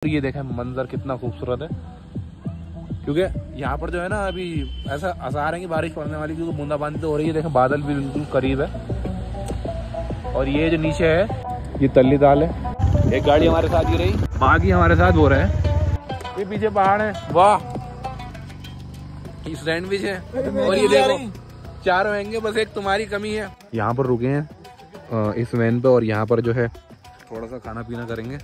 ये देखें मंजर कितना खूबसूरत है, क्योंकि यहाँ पर जो है ना अभी ऐसा आसार है कि बारिश पड़ने वाली, क्योंकि बूंदाबांदी तो हो रही है। देखें बादल भी बिल्कुल करीब है। और ये जो नीचे है ये तल्ली दाल है। एक गाड़ी हमारे साथ ही रही, बाकी हमारे साथ हो रहे हैं। ये पीछे पहाड़ है, वाह ये सैंडविच है। और ये देखो चारों होंगे, बस एक तुम्हारी कमी है। यहाँ पर रुके हैं इस वैन पे, और यहाँ पर जो है थोड़ा सा खाना पीना करेंगे।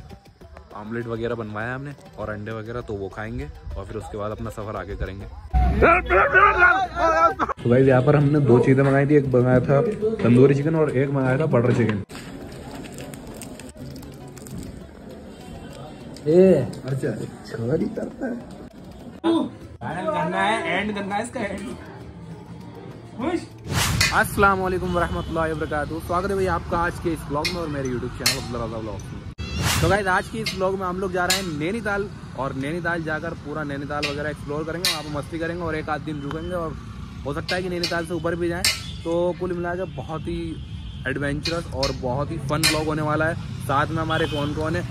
आमलेट वगैरह बनवाया हमने और अंडे वगैरह, तो वो खाएंगे और फिर उसके बाद अपना सफर आगे करेंगे। तो गाइस यहाँ पर हमने दो चीजें मंगाई थी, एक मंगाया था तंदूरी चिकन और एक मंगाया था बटर चिकन। अच्छा छोरी करता है, करना है एंड करना है इसका एंड। अस्सलाम वालेकुम वरहमतुल्लाहि वबरकातुहू। स्वागत है भाई आपका आज के इस ब्लॉग में और मेरे यूट्यूब चैनल अब्दुल रज़ा ब्लॉग में। तो गाइस आज की इस ब्लॉग में हम लोग जा रहे हैं नैनीताल, और नैनीताल जाकर पूरा नैनीताल वगैरह एक्सप्लोर करेंगे, वहाँ पर मस्ती करेंगे और एक आध दिन रुकेंगे, और हो सकता है कि नैनीताल से ऊपर भी जाएँ। तो कुल मिलाकर बहुत ही एडवेंचरस और बहुत ही फन ब्लॉग होने वाला है। साथ में हमारे कौन कौन है?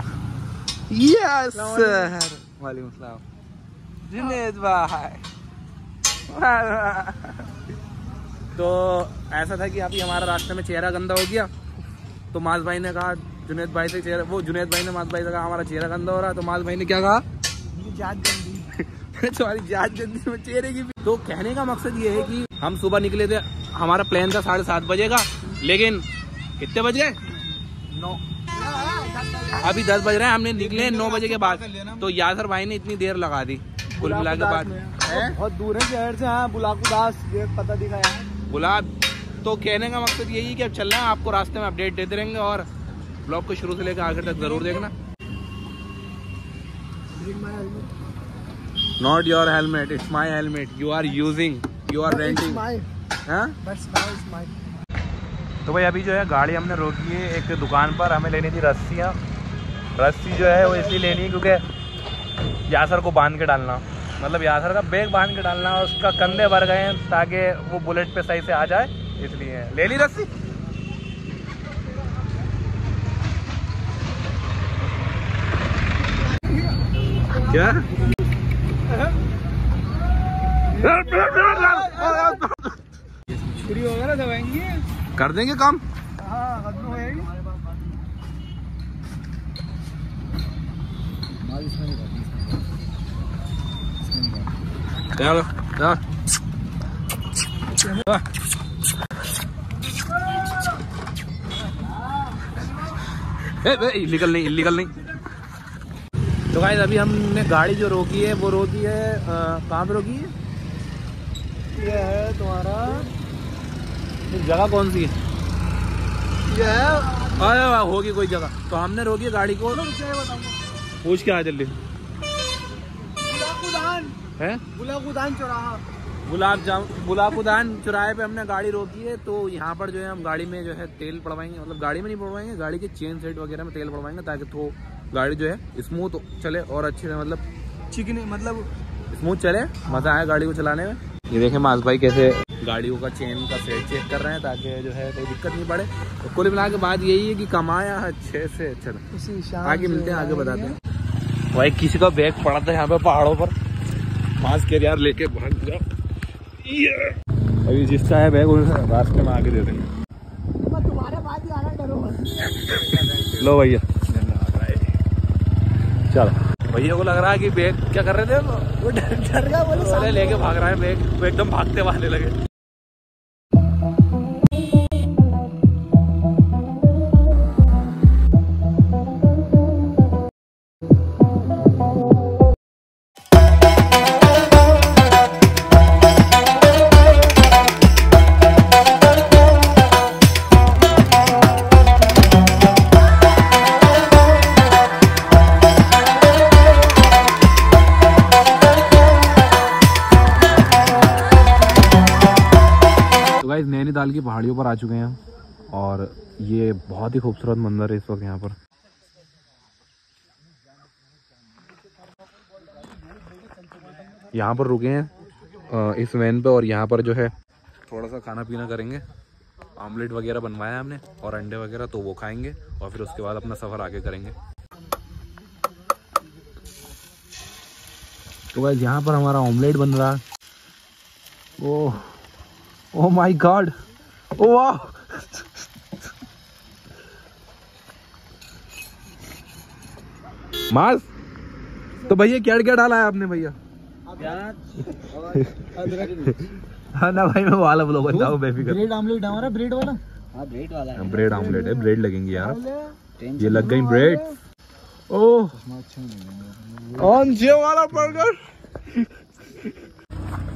यस वालेकुम सलाम जुनैद भाई। तो ऐसा था कि अभी हमारा रास्ते में चेहरा गंदा हो गया, तो माज भाई ने कहा जुनैद भाई से चेहरा, वो जुनैद भाई ने माज भाई से कहा हमारा चेहरा गंदा हो रहा है, तो माज भाई ने क्या कहा जात गंदी तुम्हारी जात गंदी में चेहरे की। तो कहने का मकसद ये है कि हम सुबह निकले थे, हमारा प्लान था 7:30 बजे का, लेकिन कितने बज गए? 9 अभी 10 बज रहे हैं, हमने निकले 9 बजे के बाद। तो यासर भाई ने इतनी देर लगा दी कुल मिला के बाद। बहुत दूर है शहर से। हाँ बुलाकुदास पता दिखा है गुलाब। तो कहने का मकसद यही है कि अब चलना है, आपको रास्ते में अपडेट देते रहेंगे और ब्लॉग को शुरू से लेकर आखिर तक जरूर देखना। Not your helmet, it's my helmet. You are using, you are renting. तो भाई अभी जो है गाड़ी हमने रोकी है एक दुकान पर, हमें लेनी थी रस्सियाँ। रस्सी जो है वो इसलिए लेनी है क्योंकि यासर को बांध के डालना, मतलब यासर का बैग बांध के डालना, और उसका कंधे भर गए हैं ताकि वो बुलेट पे सही से आ जाए, इसलिए ले ली रस्सी। क्या छुरी वगैरह दबाएंगे, कर देंगे काम। हाँ खत्म हो जाएगी। चलो इलीगल नहीं, इलीगल नहीं। तो गाइस अभी हमने गाड़ी जो रोकी है वो रोकी है कहाँ पे रोकी है? ये है तुम्हारा, जगह कौन सी है? ये है होगी कोई जगह। तो हमने रोकी है गाड़ी को, पूछ के आ जल्दी। है बुलाकुदान चौराहा, बुलाकुदान चौराहे पे हमने गाड़ी रोकी है। तो यहाँ पर जो है हम गाड़ी में जो है तेल पड़वाएंगे, मतलब गाड़ी में नहीं पड़वाएंगे, गाड़ी के चेन सेट वगैरह में तेल पड़वाएंगे ताकि तो गाड़ी जो है स्मूथ चले और अच्छे से, मतलब चिकनी, मतलब स्मूथ चले, मजा आए गाड़ी को चलाने में। ये देखें मास भाई कैसे गाड़ियों का चेन का सेट चेक कर रहे हैं ताकि जो है कोई दिक्कत नहीं पड़े। तो कुल मिला के बात यही है कि कमाया अच्छे से। चलो आगे मिलते हैं, आगे बताते हैं। भाई किसी का बैग पड़ा था यहाँ पे पहाड़ों पर, मास्क के यार लेके भाग जाओ। अभी जिसका है बैग उसे रास्ते में आके दे देंगे। तुम्हारे बाद ही आना, डरो। लो भैया, चलो। भैया को लग रहा है कि बैग क्या कर रहे थे वो डर गया, बोले लेके भाग रहा है बैग, वो एकदम भागते वाले लगे। नैनीताल की पहाड़ियों पर आ चुके हैं और ये बहुत ही खूबसूरत मंजर है इस वक्त यहाँ पर। यहाँ पर रुके हैं इस वैन पे, और यहाँ पर जो है थोड़ा सा खाना पीना करेंगे। आमलेट वगैरह बनवाया हमने और अंडे वगैरह, तो वो खाएंगे और फिर उसके बाद अपना सफ़र आगे करेंगे। तो गाइस यहाँ पर हमारा ऑमलेट बन रहा है। ओह माय गॉड, ओह वाह। मास तो भैया क्या क्या डाला है आपने भैया? हाँ ना भाई, मैं वाला ब्लॉग बनता हूँ बेफिक्र। ब्रेड ऑमलेट हमारा, ब्रेड वाला। हाँ ब्रेड वाला है। ब्रेड ऑमलेट है, ब्रेड लगेंगे यार। ये लग गई ब्रेड। ओह कौन से वाला बर्गर।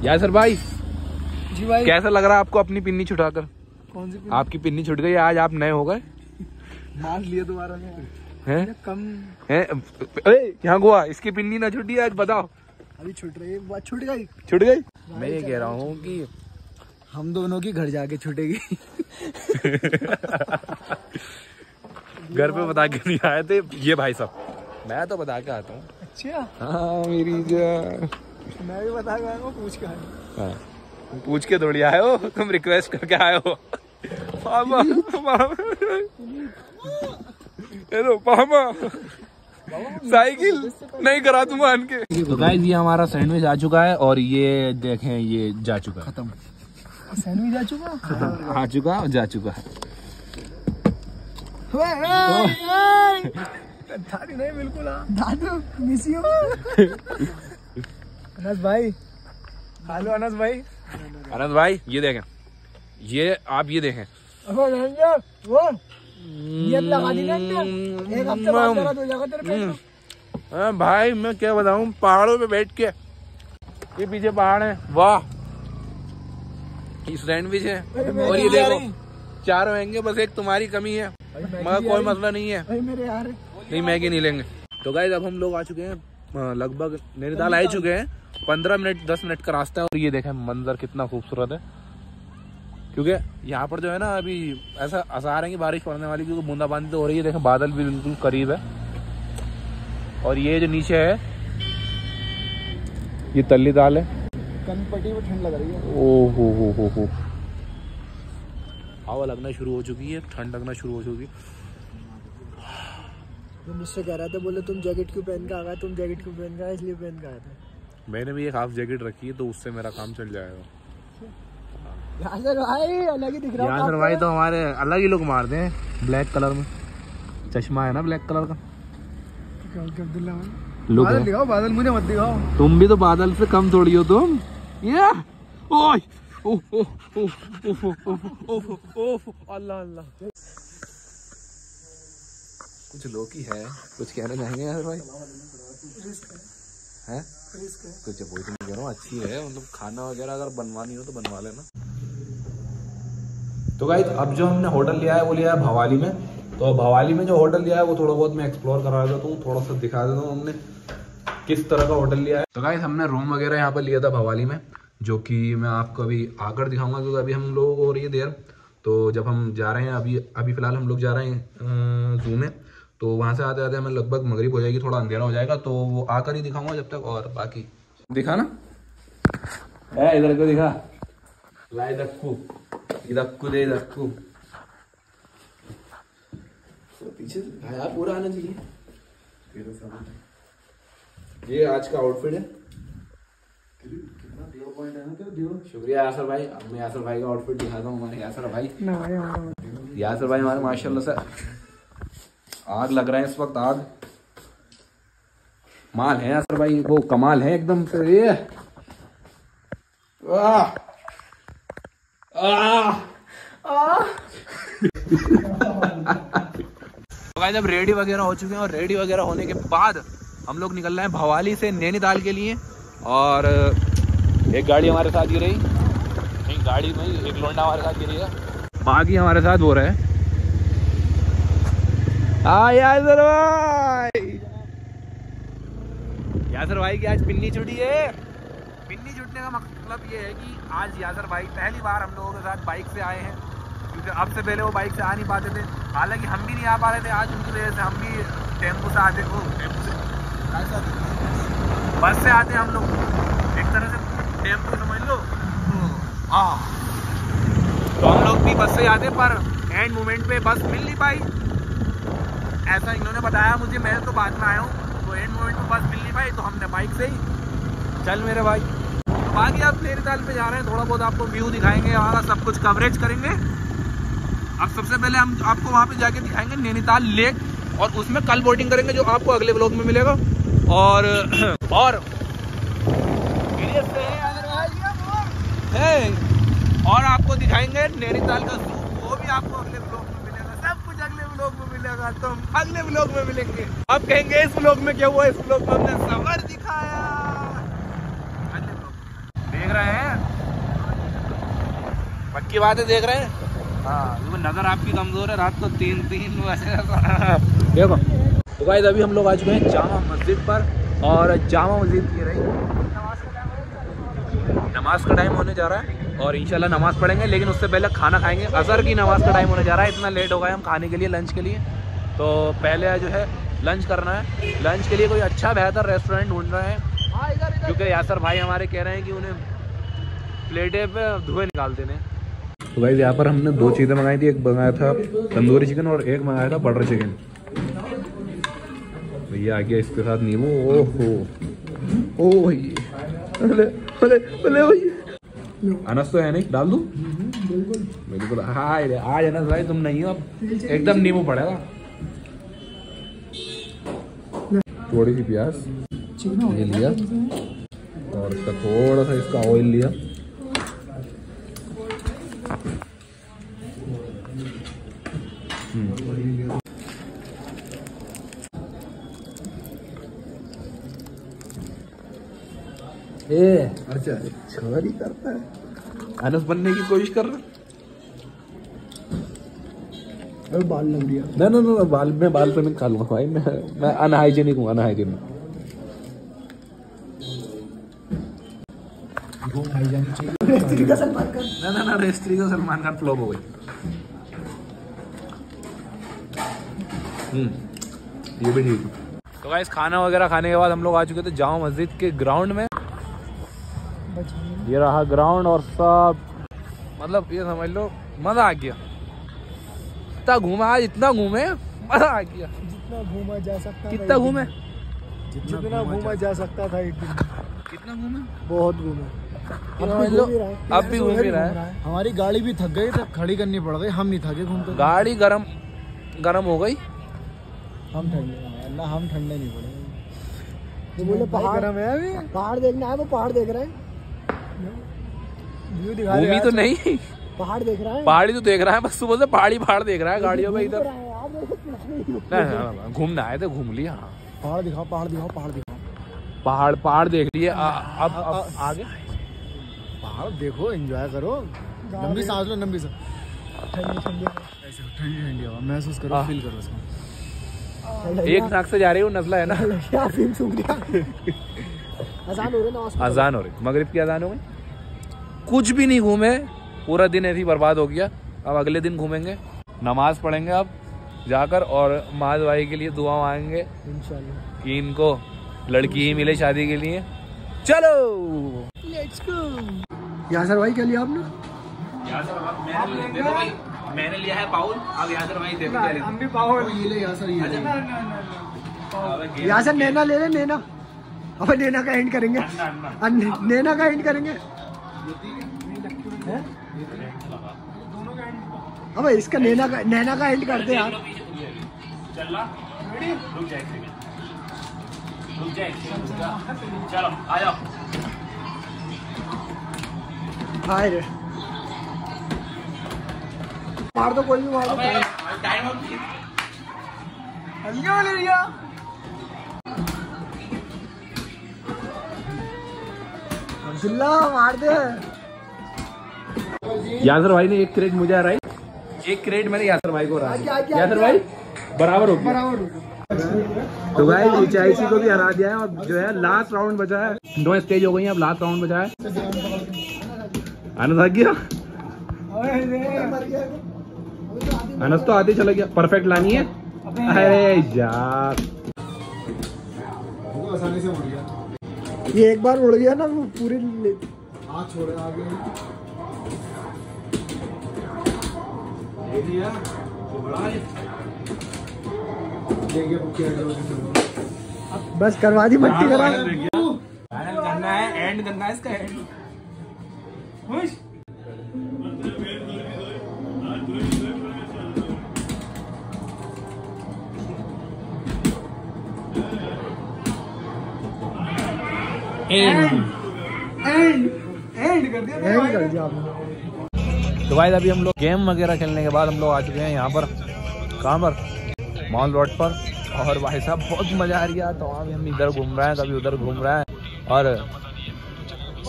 यासर भाई जी भाई, कैसा लग रहा है आपको अपनी पिन्नी छुटाकर? कौन सी पिन्नी? आपकी पिन्नी छुट गई आज, आप नए हो गए मार लिए दोबारा हैं? कम हैं? क्या हुआ? इसकी पिन्नी ना छुटी आज, बताओ। अभी छूट रही है, बात छूट गई। छुट गई? मैं ये कह रहा हूँ कि हम दोनों की घर जाके छूटेगी। घर पे बता के नहीं आए थे ये भाई साहब, मैं तो बता के आता हूँ। अच्छा हाँ मेरी जान, मैं भी बता गया हूँ, पूछ के आया। हाँ, पूछ के दौड़ी आए हो तुम, रिक्वेस्ट करके आए हो। पापा हेलो पापा, साइकिल नहीं करा तुम आन के। तो गाइस ये हमारा सैंडविच आ चुका है और ये देखें ये जा चुका है। खत्म। सैंडविच आ चुका, आ चुका और जा चुका है। थारी नहीं बिल्कुल। दादू मिस यू। अनस भाई, हेलो अनस भाई। अनस भाई ये देखें, ये आप ये देखें। वो नियत लगा दी ना, एक हफ्ते बाद दर्द हो जाएगा तेरे पेट में। हाँ भाई मैं क्या बताऊं, पहाड़ों पे बैठ के, ये पीछे पहाड़ है, वाह ये सैंडविच है और ये देखो चारों आएंगे, बस एक तुम्हारी कमी है, मगर कोई मसला नहीं है। मेरे यार नहीं मैगी नहीं लेंगे। तो गाइस अब हम लोग आ चुके हैं, लगभग नैनीताल आ चुके हैं। 15 मिनट 10 मिनट का रास्ता है और ये देखें मंजर कितना खूबसूरत है, क्योंकि यहाँ पर जो है ना अभी ऐसा आसार है कि बारिश पड़ने वाली, क्योंकि बूंदाबांदी तो हो रही है। देखें बादल भी बिल्कुल करीब है और ये जो नीचे है ये तल्ली दाल है। कनपट्टी में ठंड लग रही है। ओ हो हवा लगना शुरू हो चुकी है, ठंड लगना शुरू हो चुकी है। मुझसे कह रहा था, बोले तुम जैकेट क्यों पहन के आ गए, तुम जैकेट क्यों पहन के आए, इसलिए पहन के आया था। मैंने भी एक हाफ जैकेट रखी है तो उससे मेरा काम चल जाएगा। यासर भाई अलग ही दिख रहा है। यासर भाई तो हमारे अलग ही लोग मारते हैं, ब्लैक कलर में चश्मा है ना, ब्लैक कलर का अब्दुल्ला लुक बादल है। दिखाओ, बादल मुझे मत दिखाओ। तुम भी तो बादल से कम थोड़ी हो तुम। ये ओह अल्लाह अल्लाह। कुछ लोग ही है, कुछ कहना चाहेंगे यार भाई? हैं कुछ वही तो नहीं कह रहा हूँ, अच्छी है, मतलब खाना वगैरह अगर बनवानी हो तो बनवा लेना। तो गाइस अब जो हमने होटल लिया है वो लिया है भवाली में। तो भवाली में जो होटल लिया है वो थोड़ा बहुत मैं एक्सप्लोर करा देता हूँ, थोड़ा सा दिखा देता हूँ हमने किस तरह का होटल लिया है। तो गाइस हमने रूम वगैरह यहाँ पर लिया था भवाली में, जो कि मैं आपको अभी आकर दिखाऊंगा, क्योंकि अभी हम लोगों को हो रही है देर। तो जब हम जा रहे हैं अभी फिलहाल हम लोग जा रहे हैं जू में, तो वहाँ से आते आते हमें लगभग मगरिब हो जाएगी, थोड़ा अंधेरा हो जाएगा, तो वो आकर ही दिखाऊंगा जब तक। और बाकी दिखा ना है, इधर को दिखा, लाई दक्कू इधक्कू दे दक्कू, तो पीछे भाया पूरा आना चाहिए। ये आज का आउटफिट है। शुक्रिया यासर भाई। अब मैं यासर भाई का आउटफिट दिखाता हूँ। हमारे यासर भाई हमारे माशाल्लाह से आग लग रहा है इस वक्त, आग माल है यासर भाई, वो कमाल है एकदम से। ये जब रेडी वगैरह हो चुके हैं और रेडी वगैरह होने के बाद हम लोग निकल रहे हैं भवाली से नैनीताल के लिए। और एक गाड़ी हमारे साथ गिर रही, नहीं गाड़ी नहीं, एक लोंडा हमारे साथ गिरी है, बाकी हमारे साथ हो रहे हैं। यासर भाई की आज पिन्नी छुटी है। पिन्नी छुटने का मतलब ये है कि आज यासर भाई पहली बार हम लोगों के साथ बाइक से आए हैं, क्योंकि अब से पहले वो बाइक से आ नहीं पाते थे। हालांकि हम भी नहीं आ पा रहे थे, आज उनकी वजह से हम भी टेम्पो से आते, टेम्पो से बस से आते हम लोग, एक तरह से टेम्पो समझ लो। तो हम लोग भी बस से आते, पर एंड मोमेंट पे बस मिल नहीं पाई, ऐसा इन्होंने बताया मुझे, मैं तो बाद में आया हूँ, तो एंड मोमेंट पे बस मिल नहीं पाई, तो हमने बाइक से ही चल मेरे भाई। बाकी आप नैनीताल पे जा रहे हैं, थोड़ा बहुत आपको व्यू दिखाएंगे, वहाँ का सब कुछ कवरेज करेंगे। अब सबसे पहले हम आपको वहाँ पे जाके दिखाएंगे नैनीताल लेक, और उसमें कल बोटिंग करेंगे जो आपको अगले व्लॉग में मिलेगा। और आपको दिखाएंगे नैनीताल का जू, वो भी आपको अगले व्लॉग में मिलेगा। सब कुछ अगले व्लॉग में मिलेगा, तो हम अगले व्लॉग में मिलेंगे। अब कहेंगे इस व्लॉग में क्या हुआ, इस व्लॉग में हमने सफर दिखाया। अगले व्लॉग देख रहे हैं, पक्की बात है, देख रहे हैं। हाँ, नजर आपकी कमजोर है, रात को 3 बजे देखो। तो गाइस अभी हम लोग आ चुके हैं जामा मस्जिद पर, और जामा मस्जिद की रही नमाज का टाइम होने जा रहा है, और इंशाल्लाह नमाज पढ़ेंगे, लेकिन उससे पहले खाना खाएंगे। असर की नमाज का टाइम होने जा रहा है, इतना लेट हो गया हम खाने के लिए, लंच के लिए। तो पहले जो है लंच करना है। लंच के लिए कोई अच्छा बेहतर रेस्टोरेंट ढूंढ रहे हैं, क्योंकि यासर भाई हमारे कह रहे हैं कि उन्हें प्लेटें पे धुएं निकाल देने। तो गाइस यहाँ पर हमने 2 चीज़ें मंगाई थी, एक मंगाया था तंदूरी चिकन और एक मंगाया था बटर चिकन। भैया आ गया इसके साथ नींबू। ओहो ओ अनस तो है नहीं, डाल दूं? बिल्कुल। हाय आज अनस भाई तुम नहीं हो, अब एकदम नींबू पड़ेगा। थोड़ी सी प्याज ये लिया, और इसका थोड़ा सा इसका ऑयल लिया। अच्छा छोरी करता है, अनस बनने की कोशिश कर रहा है। बाल लग दिया। ना बाल पे नहीं खा लूंगा भाई, मैं अनहाइजेनिक हूँ, अनहाइजेनिक। रेस्त्री का सलमान खान। ना रेस्त्री का सलमान खान फ्लॉप हो गई। ये भी ठीक है। तो गाइस खाना वगैरह खाने के बाद हम लोग आ चुके थे जामा मस्जिद के ग्राउंड में। ये रहा ग्राउंड, और सब मतलब ये समझ लो मजा आ गया। इतना घूमा आज, इतना घूमे, मजा आ गया। जितना घूमा जा सकता, कितना घूमे, जितना घूमा जा सकता था एक दिन। कितना घूमे, बहुत घूमे। अब भी घूम ही रहा है। हमारी गाड़ी भी थक गई, तब खड़ी करनी पड़ गई, हम नहीं थके घूमते। गाड़ी गरम हो गई, हम ठंडे, अल्लाह हम ठंडे नहीं पड़े। तो बोले पहाड़ गरम है, अभी पहाड़ देखना है, वो पहाड़ देख रहे हैं, व्यू दिखा रहे हैं। घूमी तो नहीं, पहाड़ देख रहा है, पहाड़ी तो देख रहा है, बस सुबह से पहाड़ देख रहा है गाड़ियों में इधर। घूमना आए थे, घूम लिया। पहाड़ दिखाओ, पहाड़ दिखाओ, पहाड़ दिखाओ। पहाड़ देख लिए। अब आगे पहाड़ देखो, एंजॉय करो, लंबी सांस लो, लंबी सांस, ठंडी ठंडी हवा महसूस करो, फील करो उसको। एक नाक से जा रही हूँ, नजला है ना। अजान हो रही, मगरिब की अजान हो गई। कुछ भी नहीं घूमे, पूरा दिन ऐसे ही बर्बाद हो गया। अब अगले दिन घूमेंगे, नमाज पढ़ेंगे अब जाकर, और माज भाई के लिए दुआ मांगेंगे इंशाल्लाह कि इनको लड़की ही मिले शादी के लिए। चलो लेट्स गो। यासर भाई क्या लिया आपने? मैंने लिया है पाउल। अब यासर भाई देखो, हम भी पाउल। ये ले यासर, ये ले यासर। नैना ले ले, नैना। अब नैना का एंड करेंगे, नैना का एंड करेंगे। अब इसका नैना का एंड करते यार। चलो आ जाओ। हाय रे, मार दो, कोई भी मार दो। टाइम ले लिया। जिल्ला मार दे। यासर भाई ने एक क्रेट मुझे आ रहा है, एक क्रेट मैंने यासर भाई को रहा है। यासर भाई बराबर हो गया। तो भाई ऊंचाई को भी हरा दिया है, और जो है लास्ट राउंड बचा है, 2 स्टेज हो गई है, अब लास्ट राउंड बचा है। अनस आ गया, अनस तो आते चला गया। परफेक्ट लानी है। अरे यार आसानी से उड़ गया, ये एक बार उड़ गया ना, वो पूरे हाथ छोड़े आगे। बस करवा दी, मट्टी करा। करना है, एंड करना है इसका एंड। खुश एंड कर दिया आपने। तो भाई अभी हम लोग गेम वगैरह खेलने के बाद हम लोग आ चुके हैं यहाँ पर, कहाँ पर, मॉल रोड पर। और भाई साहब बहुत मजा आ रही है। तो अभी हम इधर घूम रहे हैं, कभी उधर घूम रहे हैं और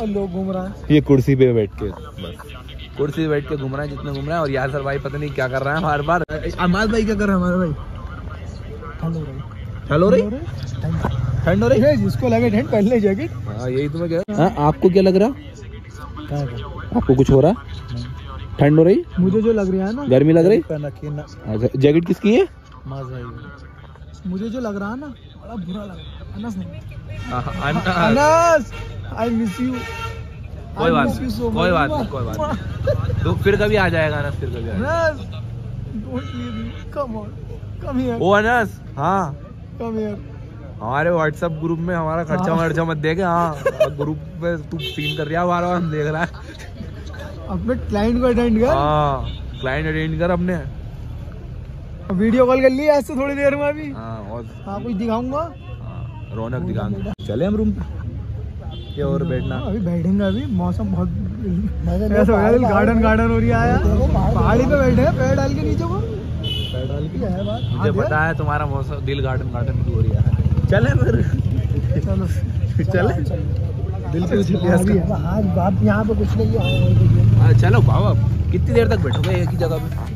लोग घूम रहा है ये कुर्सी पे बैठ के, बस कुर्सी पे बैठ के घूम रहे हैं जितने घूम रहे हैं। और यासर भाई पता नहीं क्या कर रहे हैं हर बार। अमाल भाई क्या कर रहा है हमारा भाई? ठंड हो रही, ठंड हो रही है, जिसको लगे ठंड पहले जैकेट। हाँ यही तो मैं कह रहा हूँ। आपको क्या लग रहा? आपको कुछ हो रहा? ठंड हो रही? मुझे जो लग रहा है ना, गर्मी लग रही। पहन रखी है ना। अच्छा जैकेट किसकी है? मुझे जो लग रहा है ना बड़ा बुरा लग रहा है। अनस नहीं, अनस आई मिस यू। कोई बात नहीं, कोई बात नहीं, कोई बात नहीं। तो फिर कभी आ जाएगा अनस, फिर कभी Anas don't leave me, come on, come here. Oh Anas, हाँ कम हियर। हमारे व्हाट्सएप ग्रुप में हमारा खर्चा वर्चा मत देखे। हाँ ग्रुप पे तू सीन कर रहा है, बार बार हम देख रहा है। अपने क्लाइंट को अटेंड कर। हाँ क्लाइंट अटेंड कर अपने। वीडियो कॉल कर ली आज से थोड़ी देर में अभी। हाँ और कुछ दिखाऊंगा। रौनक दिखाऊंगा। चले हम रूम पे क्या और बैठना? अभी बैठेंगे, अभी मौसम बहुत ऐसा हो रहा है, गार्डन हो रही है। पहाड़ी पे बैठे हैं, पैर डाल के नीचे को, पैर डाल के है बात। मुझे पता है तुम्हारा मौसम दिल गार्डन की हो रही है। चले फिर, चलो चले दिल पे। बात यहाँ पे कुछ नहीं है। चलो बाबा कितनी देर तक बैठोगे एक ही जगह पे?